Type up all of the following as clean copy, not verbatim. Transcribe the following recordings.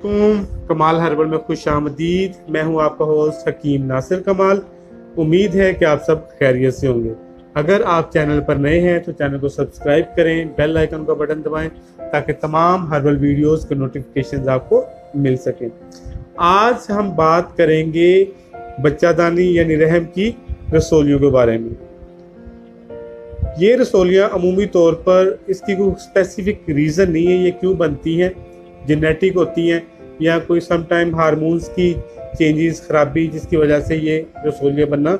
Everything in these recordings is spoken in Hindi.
कमाल हर्बल में खुश आमदीद। मैं हूं आपका होस्ट हकीम नासिर कमाल। उम्मीद है कि आप सब खैरियत से होंगे। अगर आप चैनल पर नए हैं तो चैनल को सब्सक्राइब करें, बेल आइकन का बटन दबाएं ताकि तमाम हर्बल वीडियोस के नोटिफिकेशंस आपको मिल सकें। आज हम बात करेंगे बच्चादानी यानी रहम की रसोलियों के बारे में। ये रसोलियाँ अमूमी तौर पर इसकी कोई स्पेसिफिक रीज़न नहीं है ये क्यों बनती हैं, जेनेटिक होती हैं या कोई समटाइम हार्मोन्स की चेंजेस खराबी जिसकी वजह से ये रसोलियाँ बनना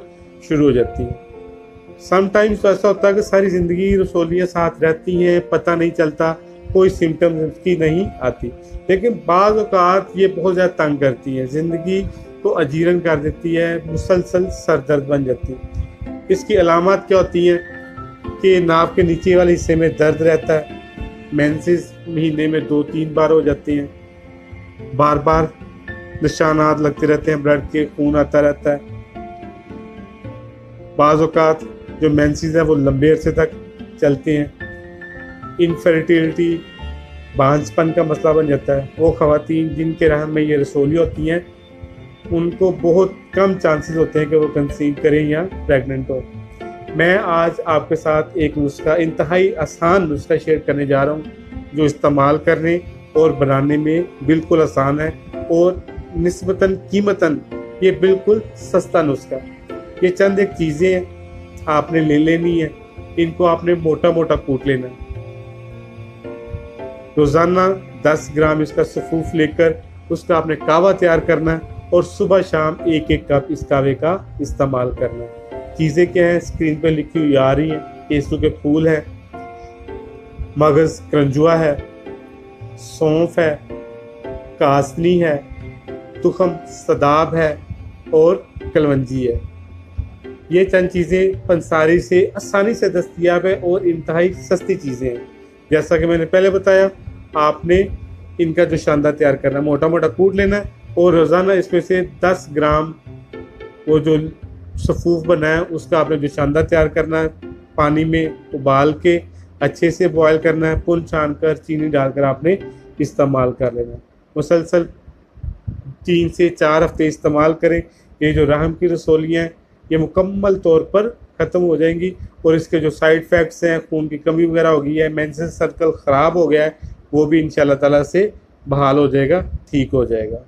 शुरू हो जाती हैं। समटाइम्स तो ऐसा होता है कि सारी ज़िंदगी रसोलियाँ साथ रहती हैं, पता नहीं चलता, कोई सिम्टम्स इसकी नहीं आती, लेकिन बाज़ औक़ात ये बहुत ज़्यादा तंग करती है, ज़िंदगी को अजीरन कर देती है, मुसलसल सर दर्द बन जाती है। इसकी अलामत क्या होती हैं कि नाक के नीचे वाले हिस्से में दर्द रहता है, मेंसेस महीने में 2-3 बार हो जाते हैं, बार बार निशानात लगते रहते हैं, ब्लड के खून आता रहता है, बाज़ औक़ात जो मेंसेस हैं वो लंबे अरसे तक चलते हैं, इनफर्टिलिटी बांझपन का मसला बन जाता है। वो ख़वातीन जिनके रहम में ये रसोली होती हैं उनको बहुत कम चांसेस होते हैं कि वो कंसीव करें या प्रेग्नेंट हो। मैं आज आपके साथ एक नुस्खा, इंतहाई आसान नुस्खा शेयर करने जा रहा हूँ जो इस्तेमाल करने और बनाने में बिल्कुल आसान है और निस्बतन कीमतन ये बिल्कुल सस्ता नुस्खा। ये चंद एक चीज़ें आपने ले लेनी है, इनको आपने मोटा मोटा कूट लेना है। रोज़ाना 10 ग्राम इसका सफूफ लेकर उसका आपने कावा तैयार करना है और सुबह शाम 1-1 कप इस कावे का इस्तेमाल करना है। चीज़ें क्या हैं स्क्रीन पर लिखी हुई आ रही हैं। केसू के फूल है, मगज़ क्रंजुआ है, सौंफ है, कासनी है, तुखम सदाब है और कलवंजी है। ये चंद चीज़ें पंसारी से आसानी से दस्तयाब है और इंतहाई सस्ती चीज़ें हैं। जैसा कि मैंने पहले बताया, आपने इनका जो शानदार तैयार करना है, मोटा मोटा कूट लेना है और रोज़ाना इसमें से 10 ग्राम वो जो सफूफ बना है उसका आपने जो शानदार तैयार करना है, पानी में उबाल के अच्छे से बॉयल करना है, पुन छान कर चीनी डालकर आपने इस्तेमाल कर लेना है। मुसलसल 3 से 4 हफ्ते इस्तेमाल करें। ये जो रहम की रसोलियाँ हैं ये मुकम्मल तौर पर ख़त्म हो जाएंगी और इसके जो साइड इफ़ेक्ट्स हैं, खून की कमी वगैरह हो गई है, मेंसेस सर्कल ख़राब हो गया है, वो भी इंशाल्लाह ताला से बहाल हो जाएगा, ठीक हो जाएगा।